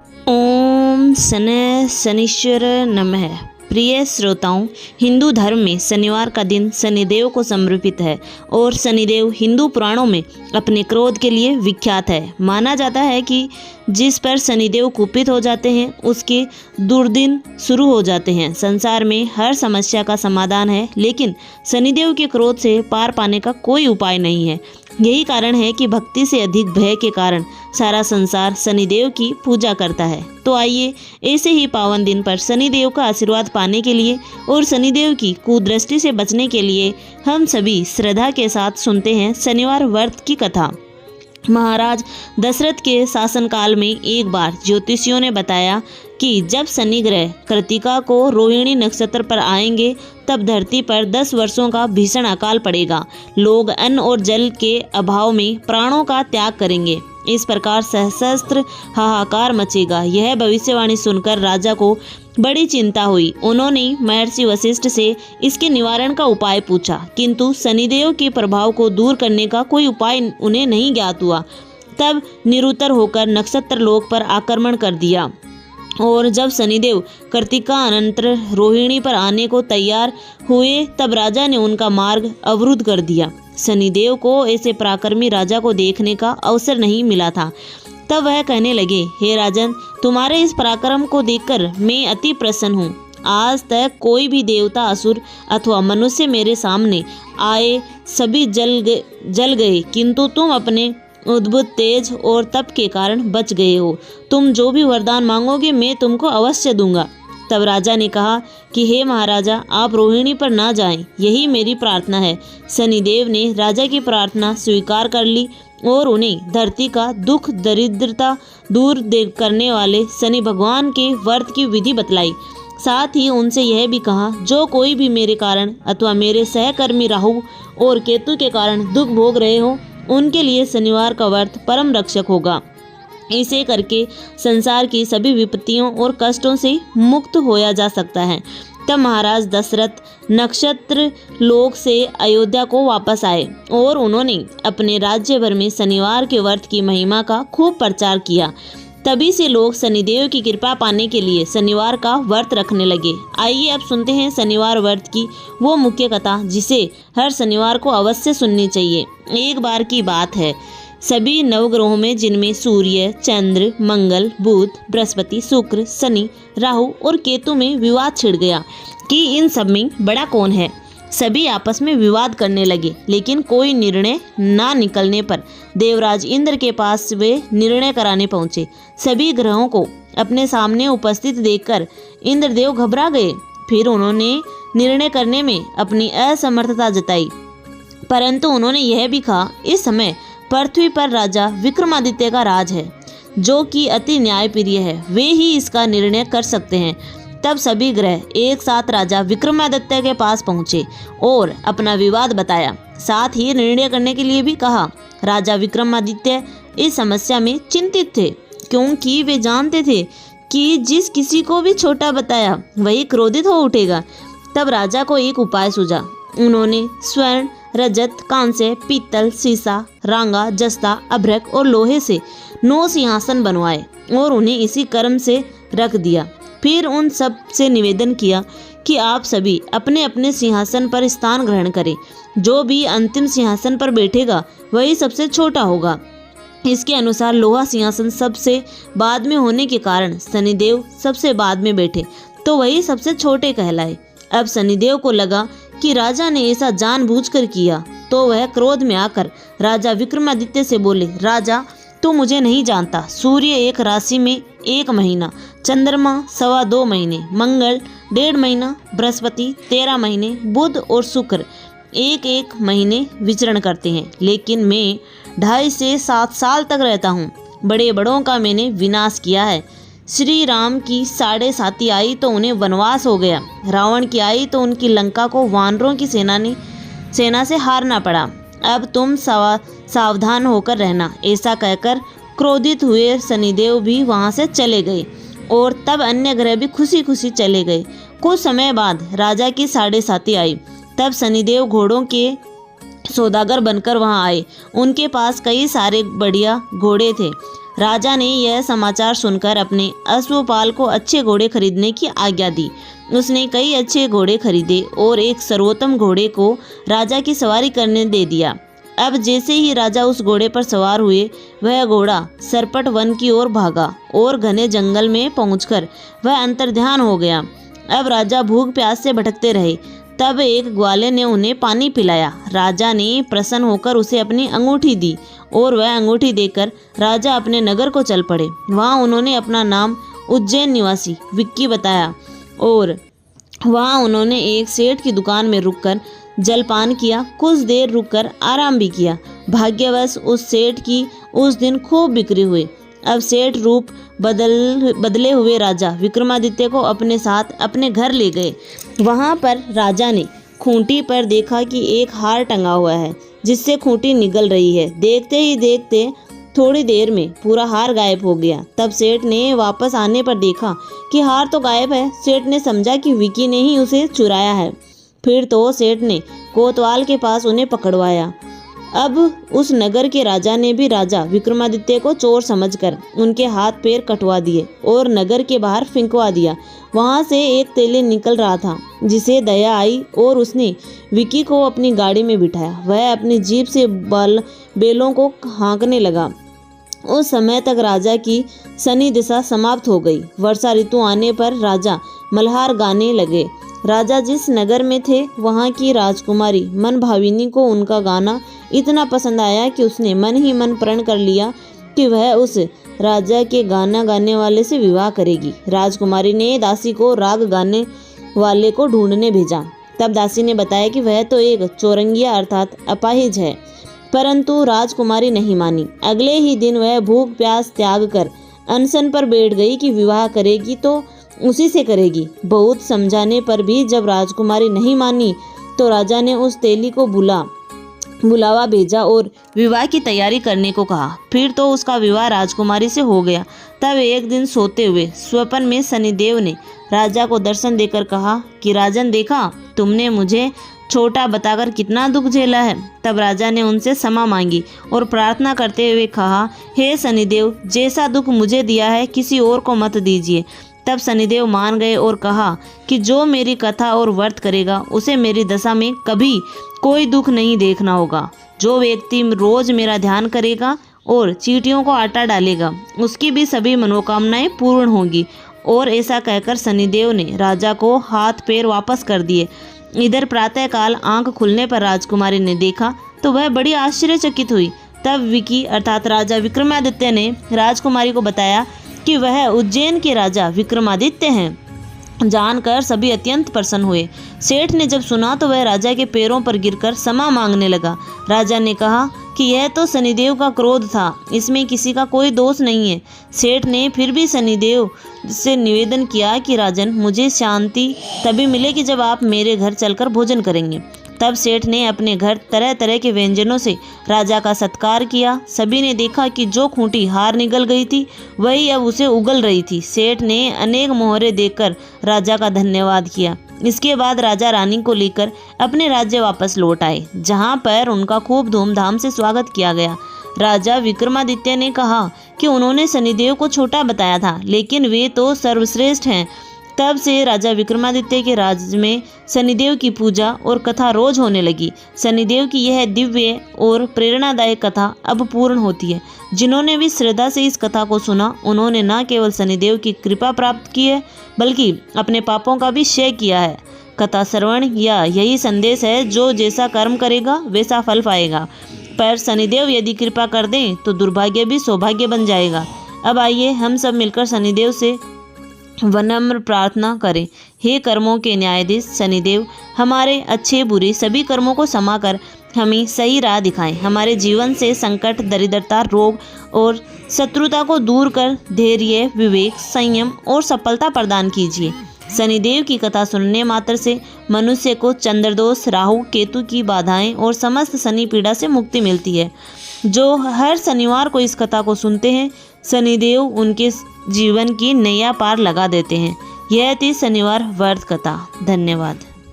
ओम शनैः शनैश्चर नमः। प्रिय श्रोताओं, हिंदू धर्म में शनिवार का दिन शनिदेव को समर्पित है और शनिदेव हिंदू पुराणों में अपने क्रोध के लिए विख्यात है। माना जाता है कि जिस पर शनिदेव कुपित हो जाते हैं उसके दुर्दिन शुरू हो जाते हैं। संसार में हर समस्या का समाधान है, लेकिन शनिदेव के क्रोध से पार पाने का कोई उपाय नहीं है। यही कारण है कि भक्ति से अधिक भय के कारण सारा संसार शनिदेव की पूजा करता है। तो आइए ऐसे ही पावन दिन पर शनिदेव का आशीर्वाद पाने के लिए और शनिदेव की कुदृष्टि से बचने के लिए हम सभी श्रद्धा के साथ सुनते हैं शनिवार व्रत की कथा। महाराज दशरथ के शासनकाल में एक बार ज्योतिषियों ने बताया कि जब शनि ग्रह कृतिका को रोहिणी नक्षत्र पर आएंगे तब धरती पर 10 वर्षों का भीषण अकाल पड़ेगा। लोग अन्न और जल के अभाव में प्राणों का त्याग करेंगे। इस प्रकार सहस्त्र हाहाकार मचेगा। यह भविष्यवाणी सुनकर राजा को बड़ी चिंता हुई। उन्होंने महर्षि वशिष्ठ से इसके निवारण का उपाय पूछा, किंतु शनिदेव के प्रभाव को दूर करने का कोई उपाय उन्हें नहीं ज्ञात हुआ। तब निरुत्तर होकर नक्षत्र लोक पर आक्रमण कर दिया और जब शनिदेव कृतिका अनंतर रोहिणी पर आने को तैयार हुए तब राजा ने उनका मार्ग अवरुद्ध कर दिया। शनिदेव को ऐसे पराक्रमी राजा को देखने का अवसर नहीं मिला था। तब वह कहने लगे, हे राजन, तुम्हारे इस पराक्रम को देखकर मैं अति प्रसन्न हूँ। आज तक कोई भी देवता, असुर अथवा मनुष्य मेरे सामने आए सभी जल गए, किंतु तुम अपने उद्भुत तेज और तप के कारण बच गए हो। तुम जो भी वरदान मांगोगे मैं तुमको अवश्य दूंगा। तब राजा ने कहा कि हे महाराजा, आप रोहिणी पर ना जाएं, यही मेरी प्रार्थना है। शनिदेव ने राजा की प्रार्थना स्वीकार कर ली और उन्हें धरती का दुख दरिद्रता दूर करने वाले शनि भगवान के व्रत की विधि बतलाई। साथ ही उनसे यह भी कहा, जो कोई भी मेरे कारण अथवा मेरे सहकर्मी राहु और केतु के कारण दुख भोग रहे हो उनके लिए शनिवार का व्रत परम रक्षक होगा। इसे करके संसार की सभी विपत्तियों और कष्टों से मुक्त होया जा सकता है। तब महाराज दशरथ नक्षत्र लोक से अयोध्या को वापस आए और उन्होंने अपने राज्य भर में शनिवार के व्रत की महिमा का खूब प्रचार किया। तभी से लोग शनिदेव की कृपा पाने के लिए शनिवार का व्रत रखने लगे। आइए अब सुनते हैं शनिवार व्रत की वो मुख्य कथा जिसे हर शनिवार को अवश्य सुननी चाहिए। एक बार की बात है, सभी नवग्रहों में जिनमें सूर्य, चंद्र, मंगल, बुध, बृहस्पति, शुक्र, शनि, राहु और केतु में विवाद छिड़ गया कि इन सब में बड़ा कौन है। सभी आपस में विवाद करने लगे, लेकिन कोई निर्णय ना निकलने पर देवराज इंद्र के पास वे निर्णय कराने पहुंचे। सभी ग्रहों को अपने सामने उपस्थित देखकर इंद्रदेव घबरा गए। फिर उन्होंने निर्णय करने में अपनी असमर्थता जताई, परंतु उन्होंने यह भी कहा, इस समय पृथ्वी पर राजा विक्रमादित्य का राज है, जो कि अति न्यायप्रिय है। वे ही इसका निर्णय कर सकते हैं। तब सभी ग्रह एक साथ राजा विक्रमादित्य के पास पहुंचे और अपना विवाद बताया। साथ ही निर्णय करने के लिए भी कहा। राजा विक्रमादित्य इस समस्या में चिंतित थे, क्योंकि वे जानते थे कि जिस किसी को भी छोटा बताया वही क्रोधित हो उठेगा। तब राजा को एक उपाय सूझा। उन्होंने स्वर्ण, रजत, कांस्य, पीतल, सीसा, रांगा, जस्ता, अभ्रक और लोहे से 9 सिंहासन बनवाए और उन्हें इसी क्रम से रख दिया। फिर उन सब से निवेदन किया कि आप सभी अपने अपने सिंहासन पर स्थान ग्रहण करें। जो भी अंतिम सिंहासन पर बैठेगा वही सबसे छोटा होगा। इसके अनुसार लोहा सिंहासन सबसे बाद में होने के कारण शनिदेव सबसे बाद में बैठे तो वही सबसे छोटे कहलाए। अब शनिदेव को लगा कि राजा ने ऐसा जानबूझकर किया, तो वह क्रोध में आकर राजा विक्रमादित्य से बोले, राजा, तू मुझे नहीं जानता। सूर्य एक राशि में 1 महीना, चंद्रमा 2.25 महीने, मंगल 1.5 महीना, बृहस्पति 13 महीने, बुध और शुक्र 1-1 महीने विचरण करते हैं, लेकिन मैं 2.5 से 7 साल तक रहता हूँ। बड़े बड़ों का मैंने विनाश किया है। श्री राम की 7.5 आई तो उन्हें वनवास हो गया। रावण की आई तो उनकी लंका को वानरों की सेना से हारना पड़ा। अब तुम सावधान होकर रहना। ऐसा कहकर क्रोधित हुए शनिदेव भी वहां से चले गए और तब अन्य ग्रह भी खुशी खुशी चले गए। कुछ समय बाद राजा की 7.5 आई। तब शनिदेव घोड़ों के सौदागर बनकर वहां आए। उनके पास कई सारे बढ़िया घोड़े थे। राजा ने यह समाचार सुनकर अपने अश्वपाल को अच्छे घोड़े खरीदने की आज्ञा दी। उसने कई अच्छे घोड़े खरीदे और एक सर्वोत्तम घोड़े को राजा की सवारी करने दे दिया। अब जैसे ही राजा उस घोड़े पर सवार हुए, वह घोड़ा सरपट वन की ओर भागा और घने जंगल में पहुंचकर वह अंतर्ध्यान हो गया। अब राजा भूख प्यास से भटकते रहे। तब एक ग्वाले ने उन्हें पानी पिलाया। राजा ने प्रसन्न होकर उसे अपनी अंगूठी दी और वह अंगूठी देकर राजा अपने नगर को चल पड़े। वहाँ उन्होंने अपना नाम उज्जैन निवासी विक्की बताया और वहाँ उन्होंने एक सेठ की दुकान में रुककर जलपान किया। कुछ देर रुककर आराम भी किया। भाग्यवश उस सेठ की उस दिन खूब बिक्री हुई। अब सेठ रूप बदले हुए राजा विक्रमादित्य को अपने साथ अपने घर ले गए। वहाँ पर राजा ने खूंटी पर देखा कि एक हार टंगा हुआ है जिससे खूंटी निगल रही है। देखते ही देखते थोड़ी देर में पूरा हार गायब हो गया। तब सेठ ने वापस आने पर देखा कि हार तो गायब है। सेठ ने समझा कि विक्की ने ही उसे चुराया है। फिर तो सेठ ने कोतवाल के पास उन्हें पकड़वाया। अब उस नगर के राजा ने भी राजा विक्रमादित्य को चोर समझकर उनके हाथ पैर कटवा दिए और नगर के बाहर फेंकवा दिया। वहां से एक तेली निकल रहा था जिसे दया आई और उसने विक्की को अपनी गाड़ी में बिठाया। वह अपनी जीप से बेलों को हाँकने लगा। उस समय तक राजा की शनि दशा समाप्त हो गई। वर्षा ऋतु आने पर राजा मल्हार गाने लगे। राजा जिस नगर में थे वहाँ की राजकुमारी मनभाविनी को उनका गाना इतना पसंद आया कि उसने मन ही मन प्रण कर लिया कि वह उस राजा के गाना गाने वाले से विवाह करेगी। राजकुमारी ने दासी को राग गाने वाले को ढूंढने भेजा। तब दासी ने बताया कि वह तो एक चौरंगिया अर्थात अपाहिज है, परंतु राजकुमारी नहीं मानी। अगले ही दिन वह भूख प्यास त्याग कर अनशन पर बैठ गई कि विवाह करेगी तो उसी से करेगी। बहुत समझाने पर भी जब राजकुमारी नहीं मानी तो राजा ने उस तेली को बुलावा भेजा और विवाह की तैयारी करने को कहा। फिर तो उसका विवाह राजकुमारी से हो गया। तब एक दिन सोते हुए स्वप्न में शनिदेव ने राजा को दर्शन देकर कहा कि राजन, देखा तुमने मुझे छोटा बताकर कितना दुख झेला है। तब राजा ने उनसे क्षमा मांगी और प्रार्थना करते हुए कहा, हे शनिदेव, जैसा दुख मुझे दिया है किसी और को मत दीजिए। तब शनिदेव मान गए और कहा कि जो मेरी कथा और व्रत करेगा उसे मेरी दशा में कभी कोई दुख नहीं देखना होगा। जो व्यक्ति रोज मेरा ध्यान करेगा और चींटियों को आटा डालेगा उसकी भी सभी मनोकामनाएं पूर्ण होगी। और ऐसा कहकर शनिदेव ने राजा को हाथ पैर वापस कर दिए। इधर प्रातःकाल आंख खुलने पर राजकुमारी ने देखा तो वह बड़ी आश्चर्यचकित हुई। तब विक्की अर्थात राजा विक्रमादित्य ने राजकुमारी को बताया कि वह उज्जैन के राजा विक्रमादित्य हैं। जानकर सभी अत्यंत प्रसन्न हुए। सेठ ने जब सुना तो वह राजा के पैरों पर गिरकर क्षमा मांगने लगा। राजा ने कहा कि यह तो शनिदेव का क्रोध था, इसमें किसी का कोई दोष नहीं है। सेठ ने फिर भी शनिदेव से निवेदन किया कि राजन, मुझे शांति तभी मिलेगी जब आप मेरे घर चलकर भोजन करेंगे। तब सेठ ने अपने घर तरह तरह के व्यंजनों से राजा का सत्कार किया। सभी ने देखा कि जो खूंटी हार निगल गई थी वही अब उसे उगल रही थी। सेठ ने अनेक मोहरे देकर राजा का धन्यवाद किया। इसके बाद राजा रानी को लेकर अपने राज्य वापस लौट आए, जहां पर उनका खूब धूमधाम से स्वागत किया गया। राजा विक्रमादित्य ने कहा कि उन्होंने शनिदेव को छोटा बताया था, लेकिन वे तो सर्वश्रेष्ठ हैं। तब से राजा विक्रमादित्य के राज्य में शनिदेव की पूजा और कथा रोज होने लगी। शनिदेव की यह दिव्य और प्रेरणादायक कथा अब पूर्ण होती है। जिन्होंने भी श्रद्धा से इस कथा को सुना, उन्होंने न केवल शनिदेव की कृपा प्राप्त की है, बल्कि अपने पापों का भी क्षय किया है। कथा श्रवण या यही संदेश है, जो जैसा कर्म करेगा वैसा फल पाएगा, पर शनिदेव यदि कृपा कर दें तो दुर्भाग्य भी सौभाग्य बन जाएगा। अब आइए हम सब मिलकर शनिदेव से विनम्र प्रार्थना करें। हे कर्मों के न्यायाधीश शनिदेव, हमारे अच्छे बुरे सभी कर्मों को क्षमा कर हमें सही राह दिखाएं। हमारे जीवन से संकट, दरिद्रता, रोग और शत्रुता को दूर कर धैर्य, विवेक, संयम और सफलता प्रदान कीजिए। शनिदेव की कथा सुनने मात्र से मनुष्य को चंद्रदोष, राहु, केतु की बाधाएं और समस्त शनि पीड़ा से मुक्ति मिलती है। जो हर शनिवार को इस कथा को सुनते हैं, शनिदेव उनके जीवन की नैया पार लगा देते हैं। यह थी शनिवार व्रत कथा। धन्यवाद।